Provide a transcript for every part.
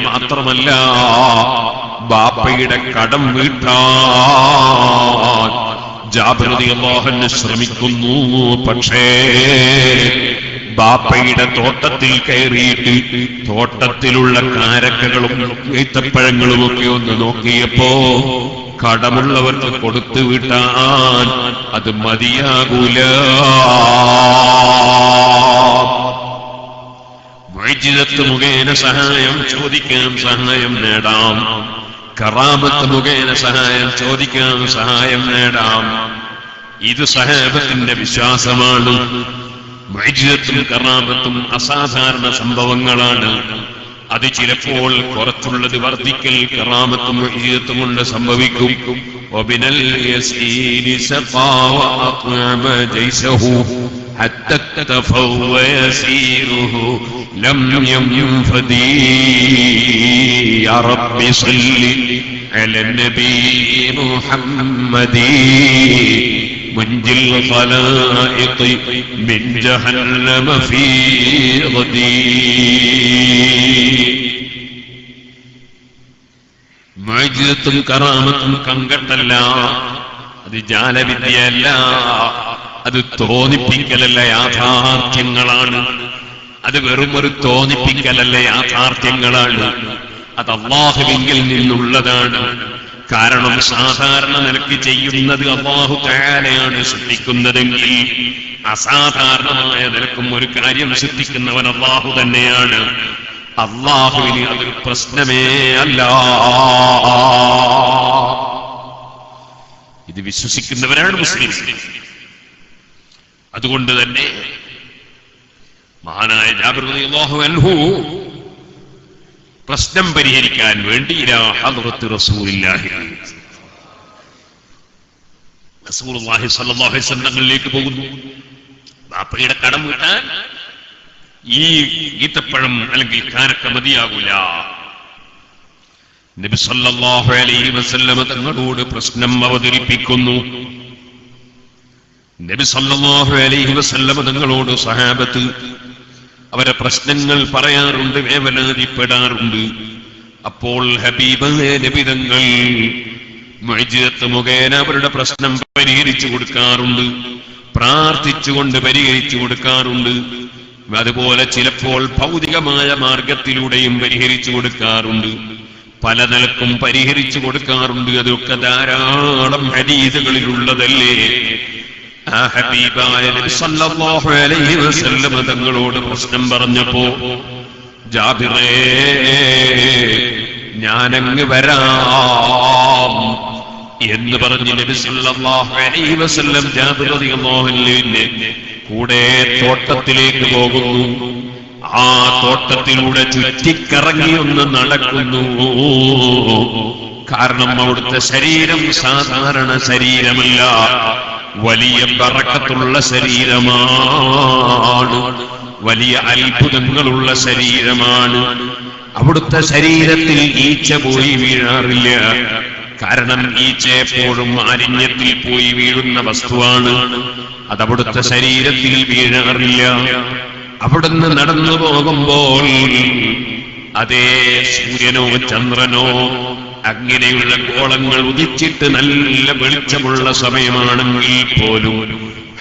മാത്രമല്ല ബാപ്പയുടെ കടം വീട്ടാൻ ജാബിർ റളിയല്ലാഹു അൻഹു ശ്രമിക്കുന്നു. പക്ഷേ ബാപ്പയുടെ തോട്ടത്തിൽ കയറിയിട്ട് തോട്ടത്തിലുള്ള കാരക്കകളും ഈത്തപ്പഴങ്ങളും ഒക്കെ ഒന്ന് നോക്കിയപ്പോ കടമുള്ളവർക്ക് കൊടുത്തു വിട്ടാൻ അത് മതിയാകൂല. മുഅ്ജിസത്ത് മുഖേന സഹായം ചോദിക്കാം, സഹായം നേടാം. കറാമത്ത് മുഖേന സഹായം ചോദിക്കാം, സഹായം നേടാം. ഇത് സഹാബത്തിന്റെ വിശ്വാസമാണ്. മുഅ്ജിസത്തും കറാമത്തും അസാധാരണ സംഭവങ്ങളാണ്. അത് ചിലപ്പോൾ കുറച്ചുള്ളത് വർദ്ധിക്കൽ കറാമത്തും മുഅ്ജിസത്തും കൊണ്ട് സംഭവിക്കും. വബിനൽ യസീരി സഖാ വഅത്അമ ജൈസഹു حتى اكتفوا ويسيره لم ينفدي يا رب صل على النبي محمد منجي الخلائق من جهنم في غدي. മുഅ്ജിസത്തും കറാമത്തും കങ്കട്ടല്ല, അത് ജാലവിദ്യയല്ല, അത് തോന്നിപ്പിക്കലല്ല, യാഥാർത്ഥ്യങ്ങളാണ്. അത് വെറും ഒരു തോന്നിപ്പിക്കലല്ല, യാഥാർത്ഥ്യങ്ങളാണ്. അത് അല്ലാഹുവിങ്കിൽ നിന്നുള്ളതാണ്. കാരണം സാധാരണ നിലയ്ക്ക് ചെയ്യുന്നത് അല്ലാഹു തആലയാണ് സൃഷ്ടിക്കുന്നതെങ്കിൽ അസാധാരണമായ നിലക്കും ഒരു കാര്യം സൃഷ്ടിക്കുന്നവൻ അല്ലാഹു തന്നെയാണ്. അല്ലാഹുവിന് അതൊരു പ്രശ്നമേ അല്ല. ഇത് വിശ്വസിക്കുന്നവരാണ് മുസ്ലിം. അതുകൊണ്ട് തന്നെ മഹാനായ ജാബിർ റളിയല്ലാഹു അൻഹു പ്രശ്നം പരിഹരിക്കാൻ വേണ്ടി ഇലാ ഹദ്റത്തി റസൂലില്ലാഹി റസൂലുള്ളാഹി സ്വല്ലല്ലാഹു അലൈഹി വസല്ലം തങ്ങളിലേക്ക് പോകുന്നു. ബാപ്പയുടെ കടം വീട്ടാൻ ഈ ഈത്തപ്പഴം അല്ലെങ്കിൽ കാരക്ക മതിയാകൂല. നബി സല്ലല്ലാഹു അലൈഹി വസല്ലം തങ്ങളോട് പ്രശ്നം അവതരിപ്പിക്കുന്നു. നബി സല്ലല്ലാഹു അലൈഹി വസല്ലം തങ്ങളോട് സഹാബത്ത് അവരെ പ്രശ്നങ്ങൾ പറയാറുണ്ട്, വേവലാതിപ്പെടാറുണ്ട്. അപ്പോൾ ഹബീബായ നബി തങ്ങൾ മുഅ്ജിസത്ത് മുഖേന അവരുടെ പ്രശ്നം പരിഹരിച്ചു കൊടുക്കാറുണ്ട്, പ്രാർത്ഥിച്ചുകൊണ്ട് പരിഹരിച്ചു കൊടുക്കാറുണ്ട്. അതുപോലെ ചിലപ്പോൾ ഭൗതികമായ മാർഗത്തിലൂടെയും പരിഹരിച്ചു കൊടുക്കാറുണ്ട്. പല നിലക്കും പരിഹരിച്ചു കൊടുക്കാറുണ്ട്. അതൊക്കെ ധാരാളം ഹദീസുകളിലുള്ളതല്ലേ. ആ ഹബീബായ നബി സല്ലല്ലാഹു അലൈഹി വസല്ലം തങ്ങളോട് പ്രശ്നം പറഞ്ഞപ്പോ ജാബിറേ ഞാനങ്ങ് വരാം എന്ന് പറഞ്ഞ് നബി സല്ലല്ലാഹു അലൈഹി വസല്ലം ജാബിർ റളിയല്ലാഹു അൻഹുവിനെ കൂടെ തോട്ടത്തിലേക്ക് പോകുന്നു. ആ തോട്ടത്തിലൂടെ ചുറ്റിക്കറങ്ങി ഒന്ന് നടക്കുന്നു. കാരണം അവിടുത്തെ ശരീരം സാധാരണ ശരീരമല്ല, വലിയ ബറക്കത്തുള്ള ശരീരമാണ്, വലിയ അത്ഭുതങ്ങളുള്ള ശരീരമാണ്. അവിടുത്തെ ശരീരത്തിൽ ഈച്ച പോയി വീഴാറില്ല. കാരണം ഈച്ച എപ്പോഴും മാലിന്യത്തിൽ പോയി വീഴുന്ന വസ്തുവാണ്. അതവിടുത്തെ ശരീരത്തിൽ വീഴാറില്ല. അവിടുന്ന് നടന്നു പോകുമ്പോൾ അതേ സൂര്യനോ ചന്ദ്രനോ അങ്ങനെയുള്ള ഗോളങ്ങൾ ഉദിച്ചിട്ട് നല്ല വെളിച്ചമുള്ള സമയമാണെങ്കിൽ പോലും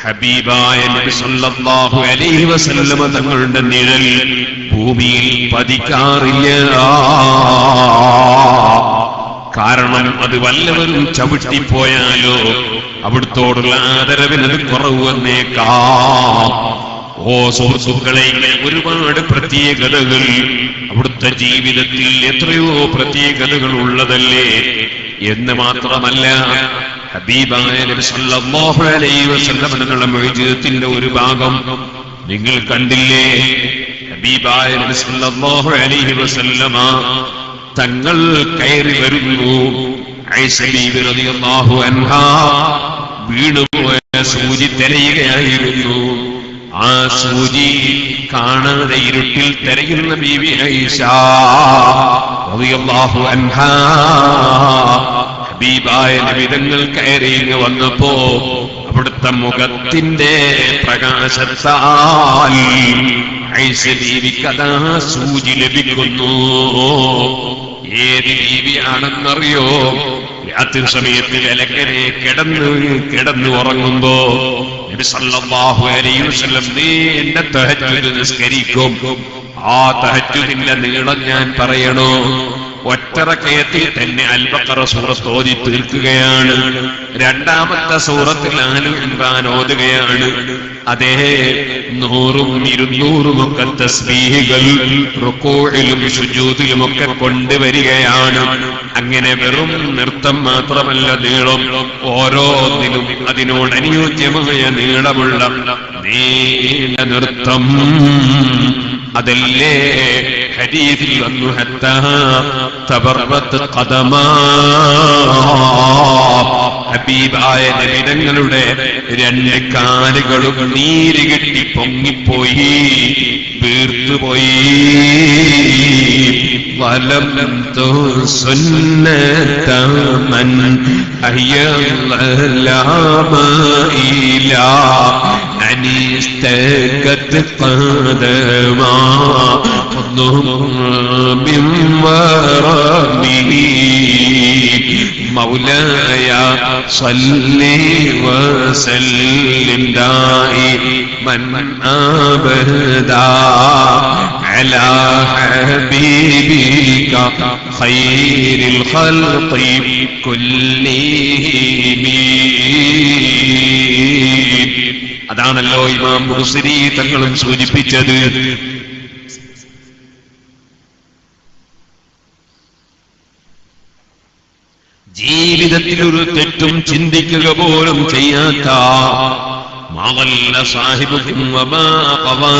ഹബീബായ നബി സല്ലല്ലാഹു അലൈഹി വസല്ലം തങ്ങളുടെ നിഴൽ ഭൂമിയിൽ പതിക്കാറില്ല. കാരണം അത് വല്ലവരും ചവിട്ടിപ്പോയാലോ അവിടുത്തോടുള്ള ആദരവിനത് കുറവ് വന്നേക്കാം. ഓ സുഹൃത്തുക്കളെ, ഒരുപാട് പ്രത്യേകതകൾ അവിടുത്തെ ജീവിതത്തിൽ എത്രയോ പ്രത്യേകതകൾ ഉള്ളതല്ലേ. എന്ന് മാത്രമല്ല, ഹബീബായ നബി സല്ലല്ലാഹു അലൈഹി വസല്ലം തങ്ങളുടെ മുഅ്ജിസത്തിന്റെ ഒരു ഭാഗം നിങ്ങൾ കണ്ടില്ലേ? ഹബീബായ നബി സല്ലല്ലാഹു അലൈഹി വസല്ലം തങ്ങൾ കയറി വരുന്നു. ആയിഷ ബീവി റളിയല്ലാഹു അൻഹാ വീണുപോയ സൂചി തിരയുകയായിരുന്നു. ആ സൂചി കാണാതെ ഇരുട്ടിൽ തിരയുന്ന ബീവി ആയിഷ റളിയല്ലാഹു അൻഹാ ഹബീബായ നബി തങ്ങൾ കയറി വന്നപ്പോ അവിടുത്തെ മുഖത്തിന്റെ പ്രകാശത്താൽ ഐഷ ബീവിക്ക് അതാ സൂചി ലഭിക്കുന്നു. ഏത് ബീവിയാണെന്നറിയോ? രാത്രി സമയത്ത് വിലങ്ങനെ കിടന്നു ഉറങ്ങുമ്പോ നബി സല്ലല്ലാഹു അലൈഹി വസല്ലം നീണ്ട തഹജ്ജുദ് നിസ്കരിക്കും. ആ തഹജ്ജുദിന്റെ നീളം ഞാൻ പറയണോ? ഒറ്റ റകഅത്തിൽ തന്നെ അൽ ബഖറ സൂറത്ത് ഓതി തീർക്കുകയാണ്. രണ്ടാമത്തെ സൂറത്തിൽ ആലു ഇംറാൻ ഓതുകയാണ്. അതേ 100ഉം 200ഉം ഒക്കെ തസ്ബീഹുകൾ റുകൂഇലും സുജൂദിലും ഒക്കെ കൊണ്ടുവരികയാണ്. അങ്ങനെ വെറും നൃത്തം മാത്രമല്ല, നീളം ഓരോന്നിലും അതിനോട് അനുയോജ്യമായ നീളമുള്ള നീണ്ട നൃത്തം. അതല്ലേ ഹദീസിൽ വന്നു, ഹത്താ തബറത്ത് ഖദമാ, ഹബീബായ നബിതങ്ങളുടെ 2 കാലുകളും നീര് കെട്ടി പൊങ്ങിപ്പോയി, വീർത്തുപോയി. വലം സുന്നതമൻ അയ്യല്ലാമയില അനിസ്തകത് ഖദമാ മിൻ വറബി മൗലായ സല്ലി വസല്ലിം ദായിമൻ അബദാ അലാ ഹബീബിക ഖൈറിൽ ഖൽഖി കുല്ലിഹിം. അതാണല്ലോ ഇമാം ബുഖാരി തങ്ങളും സൂചിപ്പിച്ചത്. ജീവിതത്തിൽ ഒരു തെറ്റും ചിന്തിക്കുക പോലും ചെയ്യാത്ത മാവല്ല സാഹിബുക്കും വമാ ഖവാ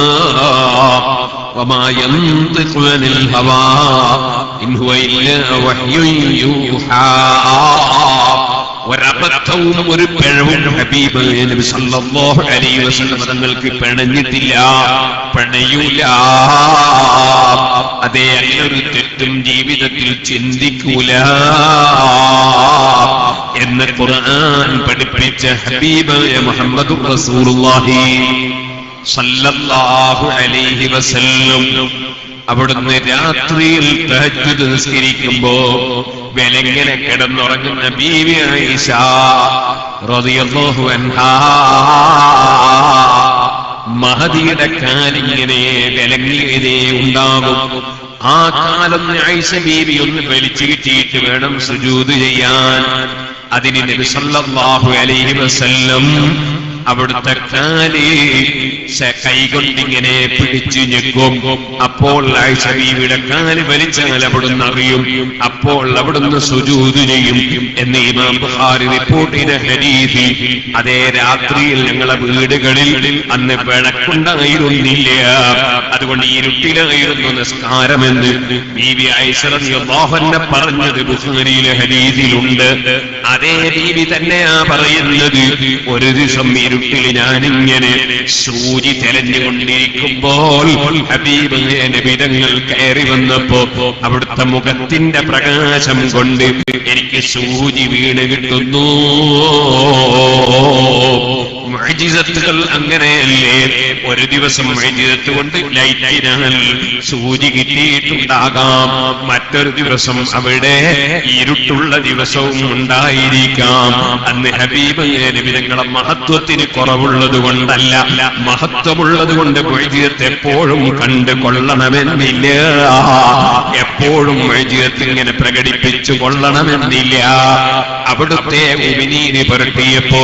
വമാ യൻതിഖു അനിൽ ഹവാ ഇൻ ഹുവ ഇല്ലാ വഹ്യുൻ യൂഹാ. ഒരബദ്ധവും ഒരു പിഴവും ഹബീബ് നബി സല്ലല്ലാഹു അലൈഹി വസല്ലം തങ്ങൾക്ക് പിണഞ്ഞിട്ടില്ല, പിണയൂല. അതേ, അങ്ങനൊരു തെറ്റും ജീവിതത്തിൽ ചിന്തിക്കൂല എന്ന് ഖുർആൻ പഠിപ്പിച്ച ഹബീബായ മുഹമ്മദുർ റസൂലുള്ളാഹി സല്ലല്ലാഹു അലൈഹി വസല്ലം അവിടുന്ന് രാത്രിയിൽ തഹജ്ജുദ് നിസ്കരിക്കുമ്പോ വെലങ്ങനെ കിടന്നുറങ്ങുന്ന ബീവി ആയിഷ റളിയല്ലാഹു അൻഹാ മഹദിയുടെ കാലിങ്ങനെ വിലങ്ങിയതേ ഉണ്ടാകും. ആ കാലം ആയിഷ ബീവി ഒന്ന് വലിച്ചു കിട്ടിയിട്ട് വേണം സുജൂദ് ചെയ്യാൻ. അതിന് നബി സല്ലല്ലാഹു അലൈഹി വസല്ലം അവിടുത്തെ കാല് കൈകൊണ്ടിങ്ങനെ പിടിച്ചു ഞെക്കും. അപ്പോൾ ആയിഷ ബീവിയുടെ കാല് വലിച്ചാൽ അവിടുന്ന് അറിയും. അപ്പോൾ അവിടുന്ന് സുജൂദ് ചെയ്യും എന്ന് ഇമാം ബുഖാരി റിപ്പോർട്ട് ചെയ്ത ഹദീസ്. അതേ, രാത്രിയിൽ ഞങ്ങളെ വീടുകളിൽ അന്ന് വിളക്കുണ്ടായിരുന്നില്ല, അതുകൊണ്ട് ഇരുട്ടിലായിരുന്നു നിസ്കാരമെന്ന് ബീവി ആയിഷ റളിയല്ലാഹു അൻഹ പറഞ്ഞത് ബുഖാരിയിലെ ഹദീസിലുണ്ട്. അതേ ബീവി തന്നെയാ പറയുന്നത്, ഒരു ദിവസം ഇരുട്ടിൽ ഞാനിങ്ങനെ സൂചി തെരഞ്ഞുകൊണ്ടിരിക്കുമ്പോൾ ഹബീബ് നബി തങ്ങൾ കയറി വന്നപ്പോ അവിടുത്തെ മുഖത്തിന്റെ പ്രകാശം കൊണ്ട് എനിക്ക് സൂചി വീണ് കിട്ടുന്നു. മുഅ്ജിസത്തുകൾ അങ്ങനെയല്ലേ? ഒരു ദിവസം മുഅ്ജിസത്ത് കൊണ്ട് ലൈറ്റിനാൽ സൂചി കിട്ടിയിട്ടുണ്ടാകാം, മറ്റൊരു ദിവസം അവിടെ ഇരുട്ടുള്ള ദിവസവും ഉണ്ടായിരിക്കാം. അന്ന് ഹബീബ് നബി തങ്ങളുടെ മഹത്വത്തിന് കുറവുള്ളത് കൊണ്ടല്ല, മഹത്വമുള്ളത് കൊണ്ട് മുഅ്ജിസത്ത് എപ്പോഴും കണ്ടു കൊള്ളണമെന്നില്ല, എപ്പോഴും മുഅ്ജിസത്ത് ഇങ്ങനെ പ്രകടിപ്പിച്ചു കൊള്ളണമെന്നില്ല. അവിടുത്തെ മുഅ്മിനീനെ പുരട്ടിയപ്പോ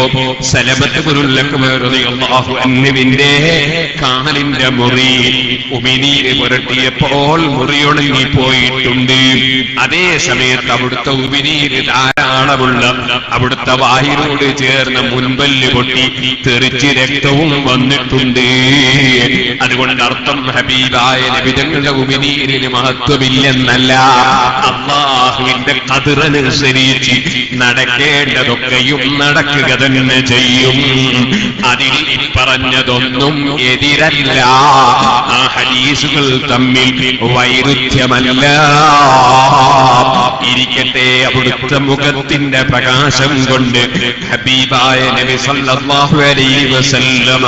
സലമത്ത് ബിനുൽ അക്വർ റളിയല്ലാഹു അൻഹുവിന്റെ കാലിന്റെ മുറി മുഅ്മിനീനെ പുരട്ടിയപ്പോൾ മുറിയൊണങ്ങി പോയിട്ടുണ്ട്. അതേ സമയത്ത് അവിടുത്തെ മുഅ്മിനീന് ധാരാളമുള്ള അവിടുത്തെ വാഹിനോട് ചേർന്ന മുൻപല്ല് പൊട്ടി തെറിച്ച് രക്തവും വന്നിട്ടുണ്ട്. അതുകൊണ്ട് അർത്ഥം ഹബീബായ നബി തങ്ങളുടെ മുഅ്മിനീനിന് മഹത്വമില്ലെന്നല്ല, അല്ലാഹുവിന്റെ ഖദറനുസരിച്ച് നടക്കേണ്ടതൊക്കെയും നടക്കുക തന്നെ ചെയ്യും. അതിൽ പറഞ്ഞതൊന്നും എതിരല്ല, ആ ഹദീസുകൾ തമ്മിൽ വൈരുദ്ധ്യമല്ല. ഇരിക്കട്ടെ, അവിടുത്തെ മുഖത്തിന്റെ പ്രകാശം കൊണ്ട് ഹബീബായ നബി സല്ലല്ലാഹു അലൈഹി വസല്ലമ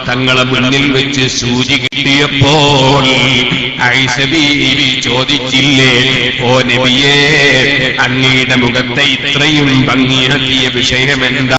തങ്ങളെ മുന്നിൽ വെച്ച് സൂചി കിട്ടിയപ്പോൾ ആയിഷ ബീവി ചോദിച്ചില്ലേ, ഓ നബിയേ, അങ്ങയുടെ മുഖത്തെ ഇത്രയും ഭംഗിയാക്കിയ വിഷയമെന്താ?